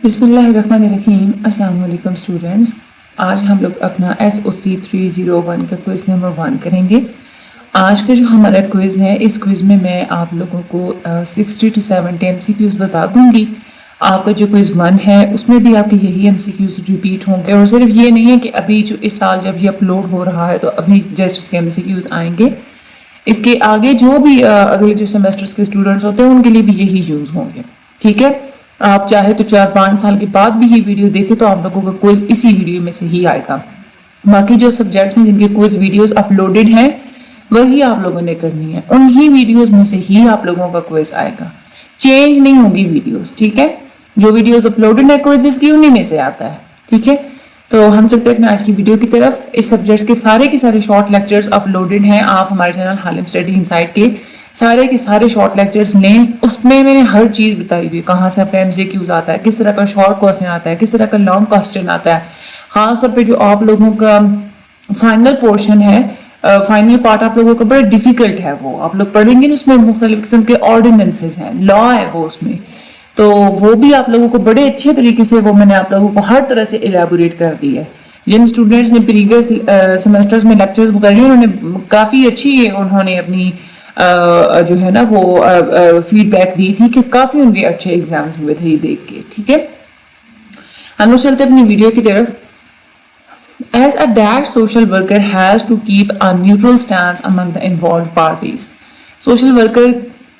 بسم اللہ الرحمن الرحیم۔ السلام علیکم اسٹوڈنٹس، آج ہم لوگ اپنا SOC 301 کا کوئز نمبر 1 کریں گے۔ آج کا جو ہمارا کوئز ہے، اس کوئز میں میں آپ لوگوں کو 60 to 70 MCQs بتا دوں گی۔ آپ کا جو کوئز 1 ہے اس میں بھی آپ کے یہی MCQs ریپیٹ ہوں گے، اور صرف یہ نہیں ہے کہ ابھی جو اس سال جب یہ اپلوڈ ہو رہا ہے تو ابھی جسٹ اس کے MCQs آئیں گے۔ اس کے آگے جو بھی اگلے جو سیمسٹرز کے اسٹوڈنٹس ہوتے ہیں ان کے لیے بھی یہی یوز ہوں گے، ٹھیک ہے۔ آپ چاہے تو 4-5 سال کے بعد بھی یہ ویڈیو دیکھیں تو آپ لوگوں کا کوئز اسی ویڈیو میں سے ہی آئے گا۔ باقی جو سبجیکٹس ہیں جن کے کوئز ویڈیوز اپلوڈڈ ہیں وہی آپ لوگوں نے کرنی ہے، انہی ویڈیوز میں سے ہی آپ لوگوں کا کوئز آئے گا، چینج نہیں ہوگی ویڈیوز، ٹھیک ہے۔ جو ویڈیوز اپلوڈڈ ہے کوئزز کی انہی میں سے آتا ہے، ٹھیک ہے۔ تو ہم چلتے ہیں اپنے آج کی ویڈیو کی طرف۔ اس سبجیکٹس کے سارے شارٹ لیکچرز اپلوڈڈ ہیں، آپ ہمارے چینل حالم اسٹڈی انسائٹ کے سارے شارٹ لیکچرز لیں۔ اس میں نے ہر چیز بتائی ہوئی، کہاں سے آپ کا MCQs آتا ہے، کس طرح کا شارٹ کوسچن آتا ہے، کس طرح کا لانگ کوسچن آتا ہے۔ خاص طور پہ جو آپ لوگوں کا فائنل پورشن ہے، فائنل پارٹ آپ لوگوں کا بڑا ڈیفیکلٹ ہے، وہ آپ لوگ پڑھیں گے، اس میں مختلف قسم کے آرڈیننسز ہیں، لا ہے وہ اس میں، تو وہ بھی آپ لوگوں کو بڑے اچھے طریقے سے وہ میں نے آپ لوگوں کو ہر طرح سے الیبوریٹ کر دی ہے۔ جن اسٹوڈنٹس نے پریویس سیمسٹرز میں لیکچرز کر لی انہوں نے کافی اچھی اپنی جو ہے نا وہ فیڈ بیک دی تھی کہ کافی ان کے اچھے ایگزامز ہوئے تھے یہ دیکھ کے، ٹھیک ہے۔ ہم لوگ چلتے اپنی ویڈیو کی طرف۔ As a dash social worker has to keep a neutral stance among the involved parties. Social worker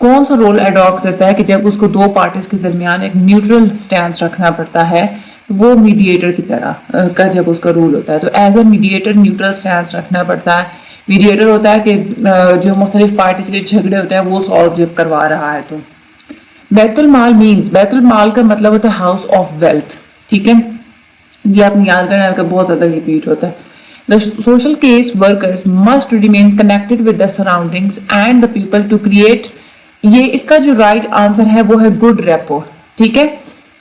کون سا رول اڈاپٹ کرتا ہے کہ جب اس کو دو پارٹیز کے درمیان ایک نیوٹرل سٹینس رکھنا پڑتا ہے، وہ میڈیٹر کی طرح کا جب اس کا رول ہوتا ہے، تو ایز اے میڈیٹر نیوٹرل سٹینس رکھنا پڑتا ہے۔ میڈیٹر ہوتا ہے کہ جو مختلف پارٹیز کے جھگڑے ہوتے ہیں وہ سالو جب کروا رہا ہے۔ تو بیت المال مینس، بیت المال کا مطلب ہوتا ہے ہاؤس آف ویلتھ، ٹھیک ہے۔ یہ آپ نے یاد کرنا ہے کہ بہت زیادہ ریپیٹ ہوتا ہے۔ The social case workers must remain connected with the surroundings and the people to create، یہ اس کا جو رائٹ آنسر ہے وہ ہے گڈ ریپو، ٹھیک ہے،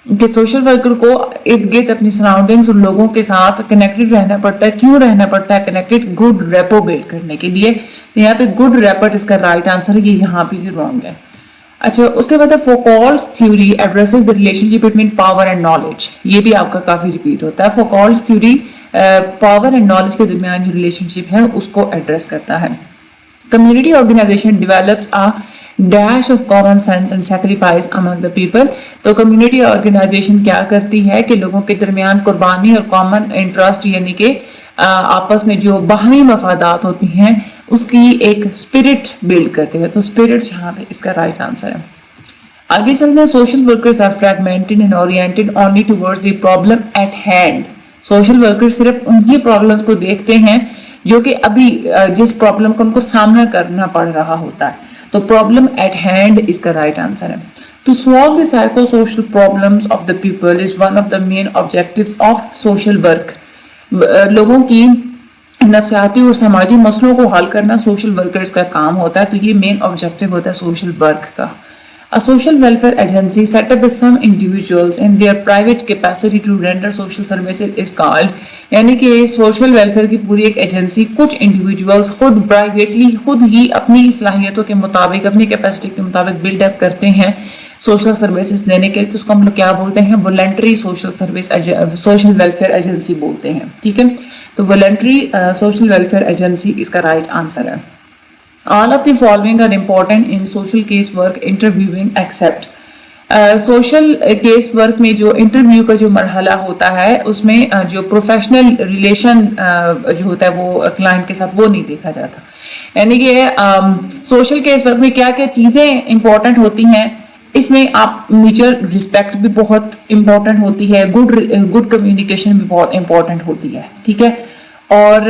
کہ سوشل ورکر کو ارد گرد اپنی سراؤنڈنگز اور لوگوں کے ساتھ کنیکٹڈ رہنا پڑتا ہے۔ کیوں رہنا پڑتا ہے کنیکٹڈ؟ گڈ ریپو بلڈ کرنے کے لیے۔ یہاں پہ گڈ ریپٹ اس کا رائٹ آنسر ہے، یہ یہاں پہ رانگ ہے۔ اچھا، اس کے بعد ہے Foucault's theory addresses the relationship between power and knowledge, یہ بھی آپ کا کافی ریپیٹ ہوتا ہے۔ Foucault's theory power and knowledge کے درمیان جو ریلیشن شپ ہے اس کو ایڈریس کرتا ہے۔ Community organisation develops a dash of common sense and sacrifice among the people، تو کمیونٹی آرگنائزیشن کیا کرتی ہے کہ لوگوں کے درمیان قربانی اور کامن انٹرسٹ یعنی کہ آپس میں جو باہمی مفادات ہوتی ہیں اس کی ایک اسپرٹ بلڈ کرتے ہیں، تو اسپرٹ یہاں پہ اس کا رائٹ آنسر ہے۔ آگے چلتے ہیں۔ Social workers are fragmented and oriented only towards the problem at hand, social worker صرف انہی پرابلمس کو دیکھتے ہیں جو کہ ابھی جس پرابلم کو ان کو سامنا کرنا پڑ رہا ہوتا ہے، تو پرابلم ایٹ ہینڈ اس کا رائٹ آنسر ہے۔ To solve the psychosocial problems of the people is one of the main objectives of social work، لوگوں کی نفسیاتی اور سماجی مسئلوں کو حل کرنا سوشل ورکرز کا کام ہوتا ہے، تو یہ مین آبجیکٹو ہوتا ہے سوشل ورک کا۔ A social welfare agency set up by some individuals in their private capacity to render social services is called، یعنی کہ سوشل ویلفیئر کی پوری ایک ایجنسی کچھ انڈیویجولز خود پرائیویٹلی خود ہی اپنی صلاحیتوں کے مطابق اپنی کیپیسٹی کے مطابق بلڈ اپ کرتے ہیں سوشل سروسز دینے کے لیے، تو اس کو ہم لوگ کیا بولتے ہیں؟ والنٹری سوشل ویلفیئر ایجنسی بولتے ہیں، ٹھیک ہے۔ تو والنٹری سوشل ویلفیئر ایجنسی اس کا رائٹ آنسر ہے۔ All of the following are important in social case work interviewing except، social case work میں جو انٹرویو کا جو مرحلہ ہوتا ہے اس میں جو پروفیشنل ریلیشن جو ہوتا ہے وہ کلائنٹ کے ساتھ وہ نہیں دیکھا جاتا، یعنی کہ سوشل کیس ورک میں کیا کیا چیزیں امپورٹنٹ ہوتی ہیں، اس میں آپ میوچل رسپیکٹ بھی بہت امپورٹنٹ ہوتی ہے، گڈ کمیونیکیشن بھی بہت امپورٹنٹ ہوتی ہے، ٹھیک ہے، اور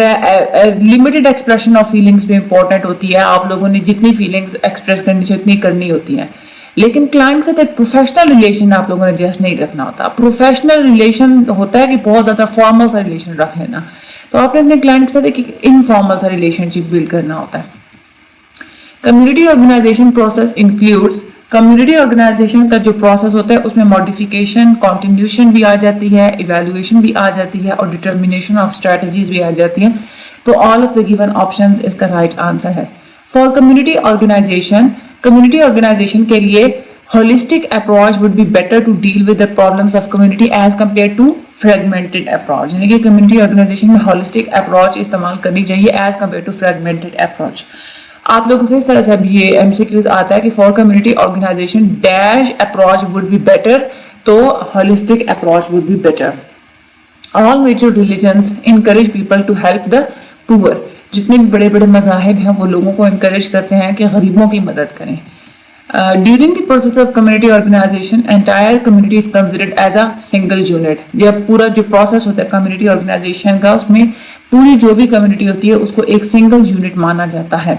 لمیٹڈ ایکسپریشن آف فیلنگس بھی امپورٹنٹ ہوتی ہے، آپ لوگوں نے جتنی فیلنگس ایکسپریس کرنی چاہیے اتنی کرنی ہوتی ہیں، لیکن کلائنٹ کے ساتھ ایک پروفیشنل ریلیشن آپ لوگوں نے جیسٹ نہیں رکھنا ہوتا۔ پروفیشنل ریلیشن ہوتا ہے کہ بہت زیادہ فارمل سا ریلیشن رکھ لینا، تو آپ نے اپنے کلائنٹ کے ساتھ ایک انفارمل سا ریلیشن شپ بلڈ کرنا ہوتا ہے۔ Community organisation process includes, community organisation کا جو پروسیس ہوتا ہے اس میں ماڈیفیکیشن، کنٹینیوشن بھی آ جاتی ہے، ایویلویشن بھی آ جاتی ہے، اور ڈٹرمنیشن آف اسٹریٹجیز بھی آ جاتی ہیں، تو all of the given options اس کا رائٹ آنسر ہے۔ فار کمیونٹی آرگنائزیشن کے لیے holistic approach would be better to deal with the problems of community as compared to fragmented approach. यानी कि community organization में holistic approach इस्तेमाल करनी चाहिए as compared to fragmented approach. आप लोगों को इस तरह से अब ये MCQs आता है कि for community organization dash approach would be better, तो holistic approach would be better. All major religions encourage people to help the poor. जितने भी बड़े बड़े मज़ाहिब हैं वो लोगों को encourage करते हैं कि गरीबों की मदद करें. During the process of community organization, entire community is considered as a single unit. जब पूरा जो process होता है community organization का, उसमें पूरी जो भी community होती है उसको एक single unit माना जाता है.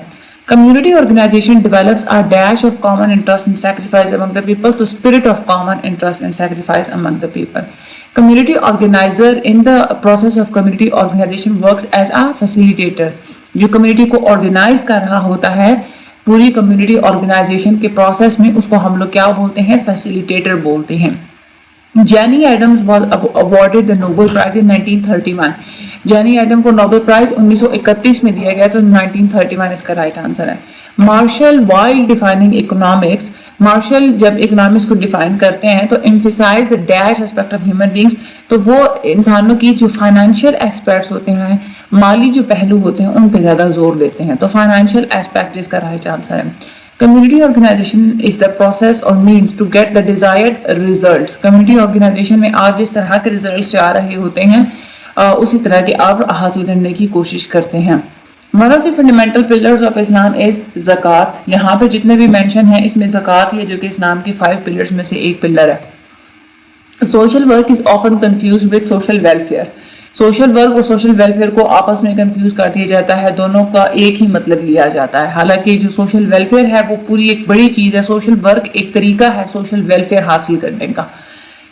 Community organization develops a dash of common interest and sacrifice among the people, to spirit of common interest and sacrifice among the people. Community organizer in the process of community organization works as a facilitator. जो community को organize कर रहा होता है पूरी community organisation के process में, उसको हम लोग क्या बोलते हैं, फैसिलिटेटर बोलते हैं. Jane Addams was awarded the Nobel prize in 1931. Jane Adam को नोबेल प्राइज 1931 में दिया गया, तो 1931 इसका राइट आंसर है. Marshall while defining economics, Marshall जब इकोनॉमिक्स को डिफाइन करते हैं तो emphasise the dash aspect of human beings, तो वो इंसानों की जो फाइनेंशियल एस्पेक्ट्स होते हैं, माली जो पहलू होते हैं, उन पे ज़्यादा जोर देते हैं. तो फाइनेंशियल एस्पेक्ट इसका राइट आंसर है. Community organization is the process और means to get the desired results. Community organisation में आप जिस तरह के रिजल्ट्स आ रहे होते हैं उसी तरह के आप हासिल करने की कोशिश करते हैं. One of the fundamental pillars of Islam is zakat. यहाँ पे जितने भी मेंशन है इसमें ज़कात है जो कि इस्लाम के 5 पिलर्स में से एक पिलर है. Social work is often confuse with social welfare. Social work और सोशल वेलफेयर को आपस में कंफ्यूज कर दिया जाता है, दोनों का एक ही मतलब लिया जाता है. हालांकि जो सोशल वेलफेयर है वो पूरी एक बड़ी चीज़ है. सोशल वर्क एक तरीका है सोशल वेलफेयर हासिल करने का,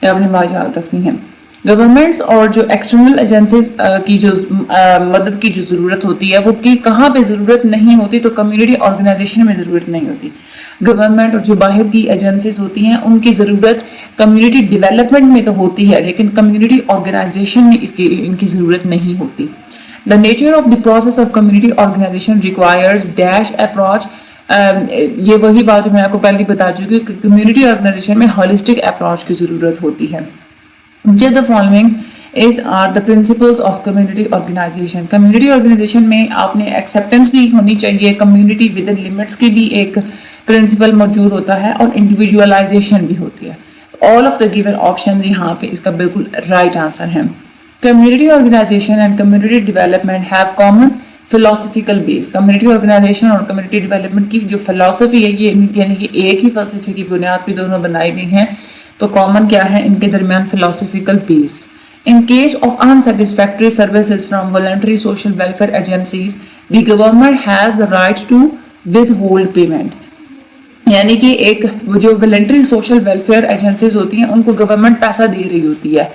ये अपनी बात याद रखनी है. गवर्नमेंट्स और जो एक्सटर्नल एजेंसीज की जो मदद की जो ज़रूरत होती है वो कि कहाँ पे ज़रूरत नहीं होती, तो कम्युनिटी ऑर्गेनाइजेशन में ज़रूरत नहीं होती. गवर्नमेंट और जो बाहर की एजेंसीज होती हैं उनकी ज़रूरत कम्युनिटी डेवलपमेंट में तो होती है, लेकिन कम्युनिटी ऑर्गेनाइजेशन में इनकी ज़रूरत नहीं होती. The nature of the process of community organisation requires dash approach. ये वही बात जो मैं आपको पहले बता चुकी हूँ कि कम्युनिटी ऑर्गेनाइजेशन में होलिस्टिक अप्रोच की ज़रूरत होती है. Just the following are the principles of community organization. Community organization में आपने acceptance भी होनी चाहिए, community within limits की भी एक principle मौजूद होता है और individualization भी होती है. All of the given options यहाँ पे इसका बिल्कुल right answer है. Community organization and community development have common philosophical base. Community organization और community development की जो philosophy है ये यानी कि एक ही फलसफे की बुनियाद पे दोनों बनाई गई हैं. तो कॉमन क्या है इनके दरमियान, philosophical base. In case of unsatisfactory services from voluntary social welfare agencies the government has the right to withhold payment. यानी कि एक जो वॉलंटरी सोशल वेलफेयर एजेंसीज होती हैं उनको गवर्नमेंट पैसा दे रही होती है,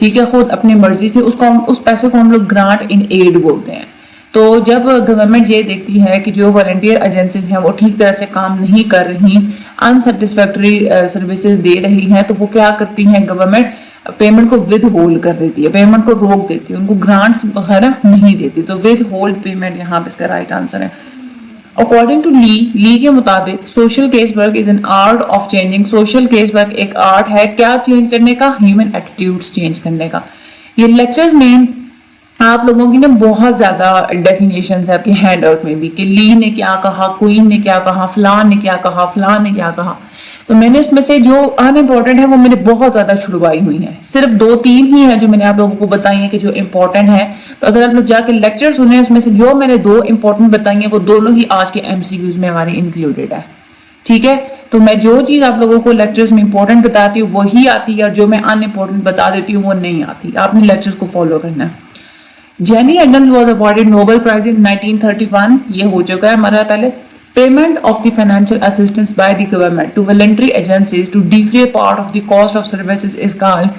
ठीक है, खुद अपनी मर्जी से, उसको उस पैसे को हम लोग ग्रांट इन एड बोलते हैं. तो जब गवर्नमेंट ये देखती है कि जो वॉलंटियर एजेंसीज हैं वो ठीक तरह से काम नहीं कर रही, अनसेटिस्फैक्टरी सर्विसेज दे रही हैं, तो वो क्या करती हैं, गवर्नमेंट पेमेंट को विद होल्ड कर देती है, पेमेंट को रोक देती है, उनको ग्रांट्स वगैरह नहीं देती. तो विद होल्ड पेमेंट यहाँ पे इसका राइट आंसर है. अकॉर्डिंग टू ली के मुताबिक social case work is an art of changing. Social case work एक आर्ट है क्या चेंज करने का, ह्यूमन एटीट्यूड्स चेंज करने का. ये लेक्चर्स में आप लोगों की ना बहुत ज़्यादा डेफिनेशंस है आपके हैंड आउट में भी कि ली ने क्या कहा, क्वीन ने क्या कहा, फलान ने क्या कहा, फलान ने क्या कहा. तो मैंने उसमें से जो अनइम्पॉर्टेंट है वो मैंने बहुत ज़्यादा छुड़वाई हुई हैं. सिर्फ 2-3 ही है जो मैंने आप लोगों को बताई है कि जो इम्पोर्टेंट है. तो अगर आप लोग जाके लेक्चर सुने उसमें से जो मैंने 2 इम्पोर्टेंट बताई हैं वो दोनों ही आज के MCQs में हमारे इंक्लूडेड है, ठीक है. तो मैं जो चीज़ आप लोगों को लेक्चर्स में इंपॉर्टेंट बताती हूँ वही आती है और जो मैं अनइम्पॉर्टेंट बता देती हूँ वो नहीं आती. आपने लेक्चर्स को फॉलो करना है. Jane Addams was awarded Nobel prize in 1931. ये हो चुका है हमारा पहले. Payment of the financial assistance by the government to voluntary agencies to defray part of the cost of services is called.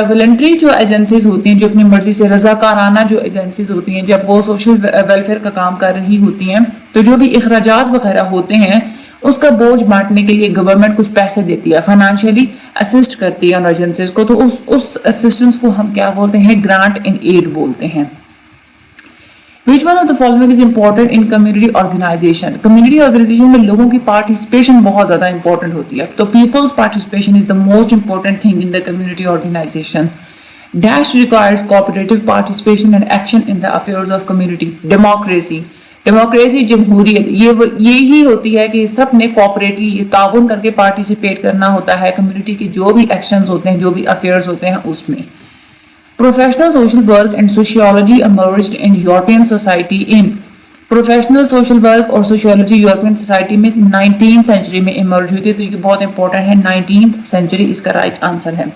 Voluntary जो एजेंसीज होती हैं, जो अपनी मर्जी से रजाकाराना जो एजेंसीज होती हैं, जब वो सोशल वेलफेयर का काम कर रही होती हैं तो जो भी अखराजात वगैरह होते हैं उसका बोझ बांटने के लिए गवर्नमेंट कुछ पैसे देती है, फाइनेंशियली असिस्ट करती है उन एजेंसीज को. तो उस असिस्टेंस को हम क्या बोलते हैं, ग्रांट इन एड बोलते हैं. Which one of the following is important in community organization? Community organization में लोगों की participation बहुत ज़्यादा important होती है. तो people's participation is the most important thing in the community organization. Dash requires cooperative participation and action in the affairs of community. Democracy. Democracy जमहूरियत ये ही होती है कि सब ने कोऑपरेटली ताउन करके पार्टिसिपेट करना होता है कम्युनिटी के जो भी एक्शंस होते हैं जो भी अफेयर्स होते हैं उसमें. Professional social work and sociology emerged in European society in professional social work और सोशियोलॉजी यूरोपियन सोसाइटी में 19th सेंचुरी में इमर्ज हुई थी. तो ये बहुत इंपॉर्टेंट है. 19th सेंचुरी इसका राइट आंसर है.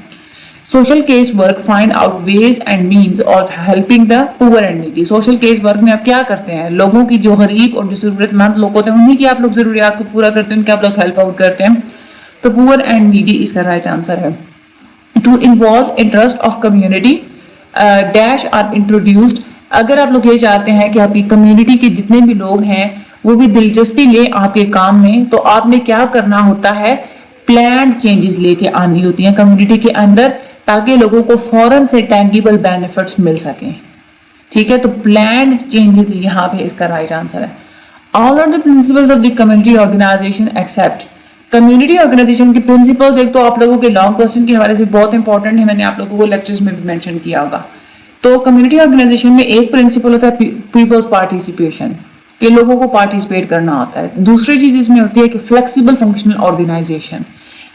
Social case work find out ways and means of helping the poor and needy. Social case work में आप क्या करते हैं? लोगों की जो गरीब और जो जरूरतमंद लोग होते हैं उन्हीं की आप लोग जरूरियात को पूरा करते हैं, उनके आप लोग हेल्प आउट करते हैं. तो पुअर एंड नीडी इसका राइट आंसर है. To involve interest of community dash are introduced. अगर आप लोग ये चाहते हैं कि आपकी कम्युनिटी के जितने भी लोग हैं वो भी दिलचस्पी ले आपके काम में, तो आपने क्या करना होता है? प्लान्ड चेंजेस लेके आनी होती हैं कम्युनिटी के अंदर ताकि लोगों को फौरन से टैंगिबल बेनिफिट्स मिल सकें. ठीक है, तो प्लान्ड चेंजेस यहाँ पे इसका राइट आंसर है. All are the principles of the community organisation except. Community organisation के प्रिंसिपल्स एक तो आप लोगों के लॉन्ग क्वेश्चन के हवाले से बहुत इंपॉर्टेंट है, मैंने आप लोगों को लेक्चर्स में भी मेंशन किया होगा. तो कम्युनिटी ऑर्गेनाइजेशन में एक प्रिंसिपल होता है पीपल्स पार्टिसिपेशन, कि लोगों को पार्टिसिपेट करना होता है. दूसरी चीज इसमें होती है कि फ्लेक्सिबल फंक्शनल ऑर्गेनाइजेशन,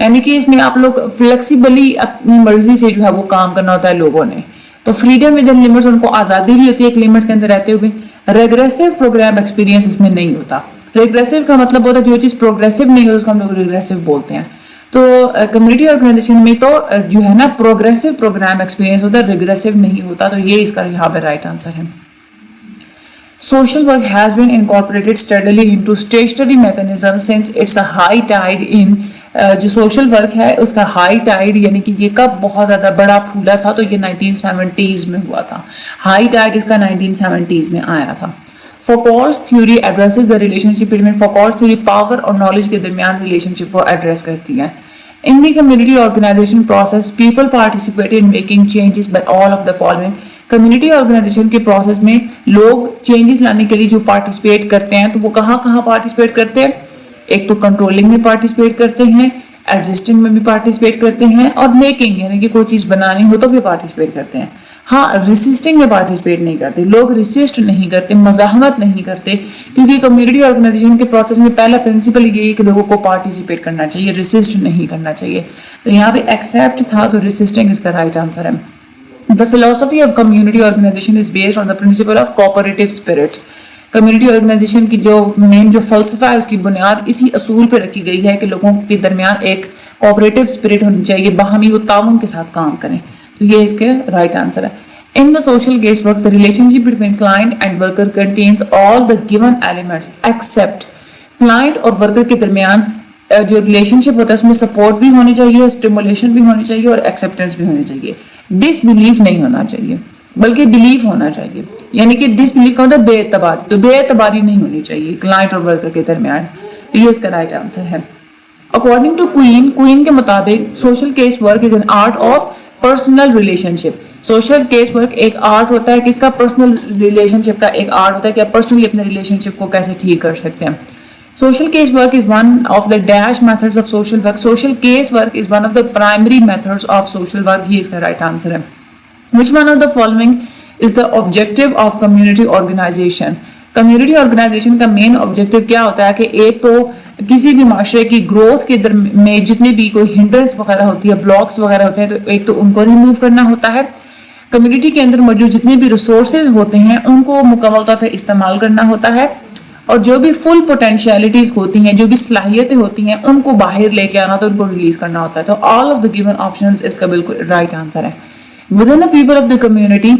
यानी कि इसमें आप लोग फ्लेक्सिबली अपनी मर्जी से जो है वो काम करना होता है लोगों ने. तो फ्रीडम विद इन लिमिट्स, उनको आज़ादी भी होती है एक लिमिट के अंदर रहते हुए. रेग्रेसिव प्रोग्राम एक्सपीरियंस इसमें नहीं होता. रेग्रेसिव का मतलब होता है जो चीज़ प्रोग्रेसिव नहीं है उसको हम लोग रिग्रेसिव बोलते हैं. तो कम्युनिटी ऑर्गेनाइजेशन में तो जो है ना प्रोग्रेसिव प्रोग्राम एक्सपीरियंस होता है, रिग्रेसिव नहीं होता. तो ये इसका यहाँ पे राइट आंसर है. Social work has been incorporated steadily into statutory mechanism since it's a high tide in जो सोशल वर्क है उसका हाई टाइड यानी कि ये कब बहुत ज़्यादा बड़ा फूला था, तो ये 1970s में हुआ था. हाई टाइड इसका 1970s में आया था. Foucault's theory addresses the relationship between. Foucault's theory power और नॉलेज के दरमियान रिलेशनशिप को एड्रेस करती है. In the community organisation process people participate in making changes by all of the following. Community organisation के प्रोसेस में लोग चेंजेस लाने के लिए जो पार्टिसिपेट करते हैं तो वो कहाँ कहाँ पार्टिसिपेट करते हैं? एक तो कंट्रोलिंग में पार्टिसिपेट करते हैं, एडजस्टिंग में भी पार्टिसिपेट करते हैं और मेकिंग यानी कि कोई चीज़ बनानी हो तो भी पार्टिसिपेट करते हैं. हाँ, रिसिस्टिंग में पार्टिसिपेट नहीं करते. लोग रिसिस्ट नहीं करते, मज़ाहमत नहीं करते, क्योंकि कम्युनिटी ऑर्गेनाइजेशन के प्रोसेस में पहला प्रिंसिपल ये है कि लोगों को पार्टिसिपेट करना चाहिए, रिसिस्ट नहीं करना चाहिए. तो यहाँ पे एक्सेप्ट था तो रिसिस्टिंग इसका राइट आंसर है. The philosophy of community organization is based on the principle of cooperative spirit. Community organisation की जो मेन जो फलसफा है उसकी बुनियाद इसी असूल पे रखी गई है कि लोगों के दरमियान एक कोऑपरेटिव स्पिरिट होनी चाहिए, बाहमी वो ताउन के साथ काम करें. तो ये इसके राइट आंसर है. In the social case work the relationship between client and worker contains all the given elements except. Client और वर्कर के दरमियान जो रिलेशनशिप होता है उसमें सपोर्ट भी होनी चाहिए, स्टिमुलेशन भी होनी चाहिए और एक्सेप्टेंस भी होनी चाहिए. डिसबिलीफ नहीं होना चाहिए बल्कि बिलीफ होना चाहिए, यानी कि डिसबिलीफ का मतलब बेएतबारी. तो बेएतबारी नहीं होनी चाहिए क्लाइंट और वर्कर के दरमियान. ये इसका राइट आंसर है. अकॉर्डिंग टू क्वीन के मुताबिक social case work is an art of personal relationship. Social case work एक आर्ट होता है, किसका? पर्सनल रिलेशनशिप का एक आर्ट होता है कि आप पर्सनली अपने रिलेशनशिप को कैसे ठीक कर सकते हैं. Social case work is one of the dash methods of social work. Social case work is one of the primary methods of social work. ये इसका right answer है. Which one of the following is the objective of community organization? Community organization का main objective क्या होता है कि एक तो किसी भी माशरे की ग्रोथ के में जितने भी कोई हिंड्रेंस वगैरह होती है, ब्लॉक्स वगैरह होते हैं, तो एक तो उनको रिमूव करना होता है. कम्युनिटी के अंदर मौजूद जितने भी रिसोर्सेज होते हैं उनको मुकम्मल तौर पर इस्तेमाल करना होता है और जो भी फुल पोटेंशियलिटीज होती हैं, जो भी सलाहियतें होती हैं, उनको बाहर लेके आना तो उनको रिलीज करना होता है. तो all of the given options इसका बिल्कुल राइट आंसर है. With in the people of the community,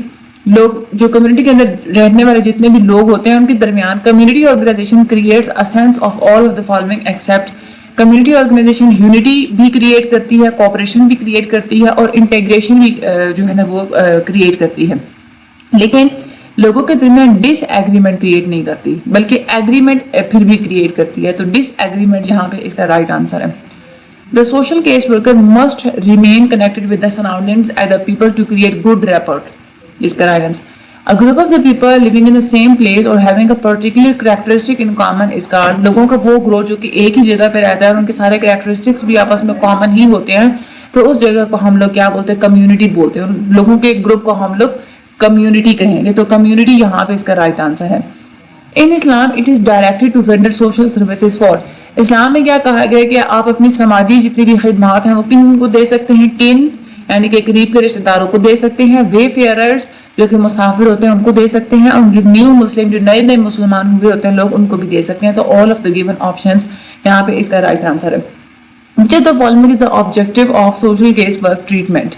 लोग जो कम्युनिटी के अंदर रहने वाले जितने भी लोग होते हैं उनके दरमियान community organisation creates a sense of all of the following except. Community organisation unity भी क्रिएट करती है, कोऑपरेशन भी क्रिएट करती है और इंटीग्रेशन भी जो है ना वो क्रिएट करती है, लेकिन लोगों के दरमियान डिसएग्रीमेंट क्रिएट नहीं करती बल्कि एग्रीमेंट फिर भी क्रिएट करती है. तो डिसएग्रीमेंट यहाँ पे इसका राइट आंसर है. The social case worker must remain connected with the surroundings and the people to create good rapport. इसका right answer. A group of the people living in the same place or having a particular characteristic in common is called, लोगों का वो group जो कि एक ही जगह पे रहता है और उनके सारे characteristics भी आपस में common ही होते हैं, तो उस जगह को हम लोग क्या बोलते हैं, कम्युनिटी बोलते हैं. उन लोगों के ग्रुप को हम लोग कम्युनिटी कहेंगे. तो कम्युनिटी यहाँ पे इसका राइट आंसर है. In Islam it is directed to render social services for. इस्लाम में क्या कहा गया कि आप अपनी समाजी जितनी भी खिदमात हैं वो किन को दे सकते हैं, किन यानी कि करीब के रिश्तेदारों को दे सकते हैं, वे फेयरर्स जो कि मुसाफिर होते हैं उनको दे सकते हैं, और जो न्यू मुस्लिम जो नए नए मुसलमान हुए होते हैं लोग उनको भी दे सकते हैं. तो all of the given options यहाँ पे इसका राइट आंसर है. Which of the following is the objective of social case work treatment?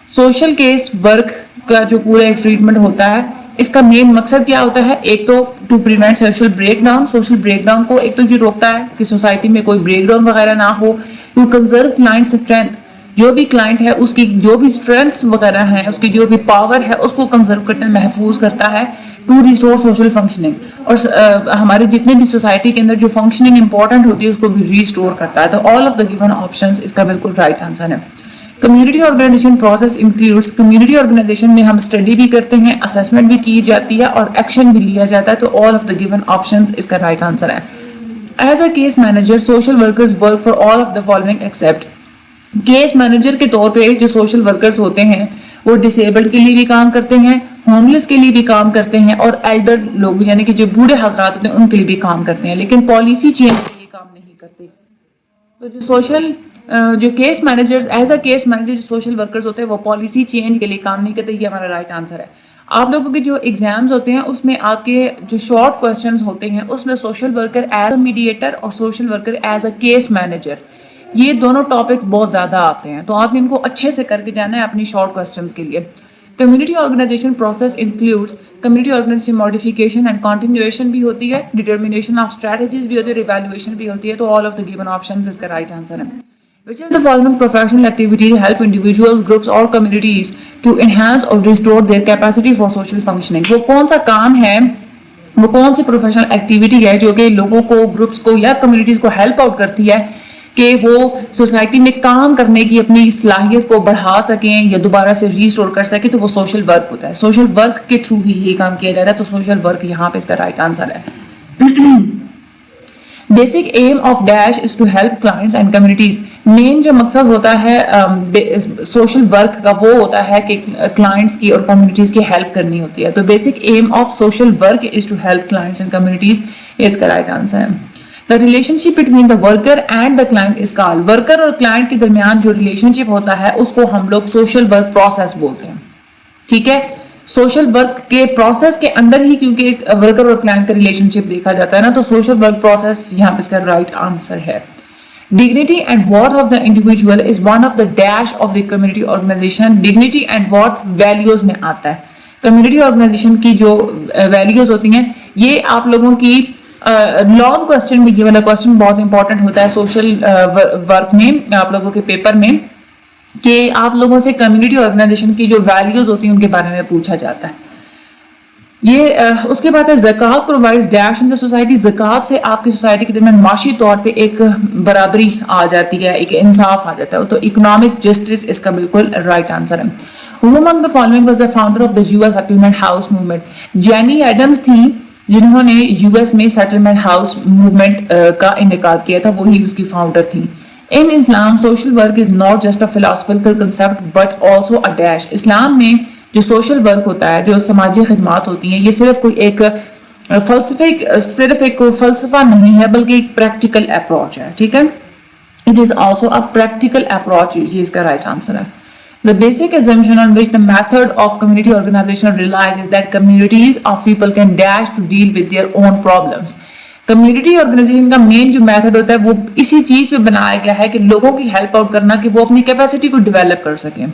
Social case work का जो पूरा एक ट्रीटमेंट होता है, इसका मेन मकसद क्या होता है? एक तो to prevent social breakdown. Social breakdown को एक तो ये रोकता है कि सोसाइटी में कोई ब्रेकडाउन वगैरह ना हो. टू कंजर्व क्लाइंट स्ट्रेंथ, जो भी क्लाइंट है उसकी जो भी स्ट्रेंथ्स वगैरह हैं, उसकी जो भी पावर है उसको कंजर्व करना, महफूज करता है. टू रिस्टोर सोशल फंक्शनिंग, और हमारे जितने भी सोसाइटी के अंदर जो फंक्शनिंग इंपॉर्टेंट होती है उसको भी रिस्टोर करता है. तो all of the given options इसका बिल्कुल राइट आंसर है. Community organisation process includes, community organisation में हम स्टडी भी करते हैं, असेसमेंट भी की जाती है और एक्शन भी लिया जाता है. तो all of the given options इसका राइट आंसर है. As a case manager social workers work for all of the following except. Case manager के तौर पे जो सोशल वर्कर्स होते हैं वो डिसेबल्ड के लिए भी काम करते हैं, होमलेस के लिए भी काम करते हैं, और एल्डर लोग यानी कि जो बूढ़े हजरात होते हैं उनके लिए भी काम करते हैं, लेकिन पॉलिसी चेंज के लिए काम नहीं करते. तो जो सोशल जो case managers as a case manager जो सोशल वर्कर्स होते हैं वो पॉलिसी चेंज के लिए काम नहीं करते. ये हमारा राइट आंसर है. आप लोगों के जो एग्जाम्स होते हैं उसमें आपके जो शॉर्ट क्वेश्चंस होते हैं उसमें social worker as a mediator और social worker as a case manager, ये दोनों टॉपिक्स बहुत ज़्यादा आते हैं. तो आपने इनको अच्छे से करके जाना है अपनी शॉर्ट क्वेश्चंस के लिए. Community organisation process includes, community organisation modification and continuation भी होती है, डिटर्मिनेशन ऑफ स्ट्रेटजीज भी होती है, रिवैल्यूएशन भी होती है. तो all of the given options इसका राइट आंसर है. Which of the following professional activities help individuals, groups or communities to enhance or restore their capacity for social functioning? वो कौन सा काम है, वो कौन सी प्रोफेशनल एक्टिविटी है जो कि लोगों को, ग्रुप्स को या कम्युनिटीज को हेल्प आउट करती है कि वो सोसाइटी में काम करने की अपनी सलाहियत को बढ़ा सकें या दोबारा से रीस्टोर कर सकें? तो वो सोशल वर्क होता है. सोशल वर्क के थ्रू ही ये काम किया जाता है. तो सोशल वर्क यहाँ पे इसका राइट आंसर है. Basic aim of dash is to help clients and communities. Main जो मकसद होता है सोशल वर्क का वो होता है कि क्लाइंट्स की और कम्युनिटीज की हेल्प करनी होती है. तो basic aim of social work is to help clients and communities, इसका राइट आंसर है. The relationship between the worker and the client is called. Worker और क्लाइंट के दरमियान जो रिलेशनशिप होता है उसको हम लोग सोशल वर्क प्रोसेस बोलते हैं. ठीक है, सोशल वर्क के प्रोसेस के अंदर ही क्योंकि एक वर्कर और क्लाइंट का रिलेशनशिप देखा जाता है ना, तो सोशल वर्क प्रोसेस यहाँ पे इसका राइट आंसर है. Dignity and worth of the individual is one of the dash of the community organisation. Dignity and worth values में आता है. कम्युनिटी ऑर्गेनाइजेशन की जो वैल्यूज होती हैं ये आप लोगों की लॉन्ग क्वेश्चन में, ये वाला क्वेश्चन बहुत इंपॉर्टेंट होता है सोशल वर्क में आप लोगों के पेपर में, कि आप लोगों से कम्युनिटी ऑर्गेनाइजेशन की जो वैल्यूज होती हैं उनके बारे में पूछा जाता है. ये उसके बाद है zakat provides dash in the society. ज़कात से आपकी सोसाइटी के दरमियान माशी तौर पे एक बराबरी आ जाती है, एक इंसाफ आ जाता है. तो इकोनॉमिक जस्टिस इसका बिल्कुल राइट आंसर है. Who among the following was the founder of the US settlement house movement? Jane Addams थी जिन्होंने यूएस में सेटलमेंट हाउस मूवमेंट का इनेकाद किया था, वही उसकी फाउंडर थी. In Islam, social work is not just a philosophical concept but also a dash. इस्लाम में जो सोशल वर्क होता है, जो समाजी खिदमात होती हैं, ये सिर्फ कोई एक सिर्फ एक फलसफा नहीं है बल्कि एक प्रैक्टिकल अप्रोच है. ठीक है, it is also a practical approach. ये इसका राइट आंसर है. The basic assumption on which the method of community organization relies is that communities of people can dash to deal with their own problems. Community organisation का main जो method होता है वो इसी चीज पे बनाया गया है कि लोगों की हेल्प आउट करना, कि वो अपनी कैपेसिटी को डेवलप कर सकें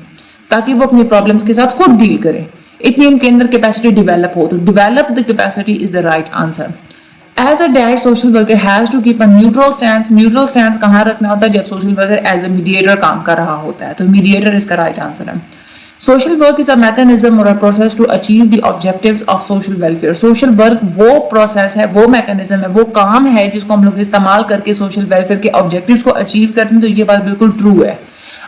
ताकि वो अपनी प्रॉब्लम्स के साथ खुद डील करें. इतनी उनके अंदर कैपेसिटी डेवलप हो. तो develop the capacity is the right answer. As a dash social worker has to keep a neutral stand. Neutral stand कहाँ रखना होता है? जब social worker as a mediator काम कर रहा होता है. तो मीडिएटर इसका राइट आंसर है. Social work is a mechanism और a process to achieve the objectives of social welfare. Social work वो प्रोसेस है, वो मैकेनिज्म है, वो काम है जिसको हम लोग इस्तेमाल करके सोशल वेलफेयर के ऑब्जेक्टिव्स को अचीव करते हैं. तो ये बात बिल्कुल ट्रू है.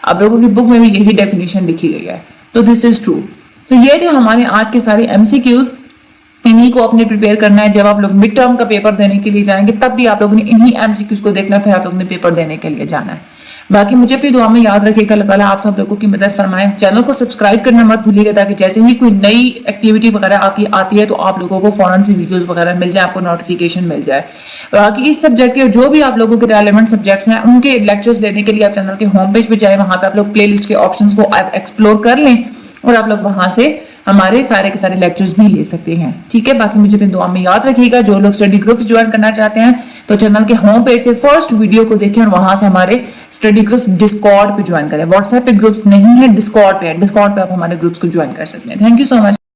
आप लोगों की बुक में भी यही डेफिनेशन लिखी गई है. तो दिस इज ट्रू. तो ये थे हमारे आज के सारे MCQs। इन्हीं को अपने प्रिपेयर करना है। जब आप लोग मिड टर्म का पेपर देने के लिए जाएंगे तब भी आप लोगों ने इन्हीं MCQs को देखना, फिर आप लोगों ने पेपर देने के लिए जाना है। बाकी मुझे अपनी दुआ में याद रखिएगा। अल्लाह ताला आप सब लोगों की मदद फरमाए। चैनल को सब्सक्राइब करना मत भूलिएगा ताकि जैसे ही कोई नई एक्टिविटी वगैरह आपकी आती है तो आप लोगों को फौरन से वीडियोस वगैरह मिल जाए, आपको नोटिफिकेशन मिल जाए। बाकी इस सब्जेक्ट के जो भी आप लोगों के रेलेवेंट सब्जेक्ट्स हैं उनके लेक्चर्स लेने के लिए आप चैनल के होम पेज पे जाए, वहां पे आप लोग प्ले लिस्ट के ऑप्शंस को आप एक्सप्लोर कर लें और आप लोग वहां से हमारे सारे के सारे लेक्चर्स भी ले सकते हैं। ठीक है, बाकी मुझे अपनी दुआ में याद रखिएगा। जो लोग स्टडी ग्रुप्स ज्वाइन करना चाहते हैं तो चैनल के होम पेज से फर्स्ट वीडियो को देखें और वहां से हमारे स्टडी ग्रुप्स डिस्कॉर्ड पे ज्वाइन करें। व्हाट्सएप पे ग्रुप्स नहीं है, डिस्कॉर्ड पे है। डिस्कॉर्ड पे आप हमारे ग्रुप्स को ज्वाइन कर सकते हैं। Thank you so much.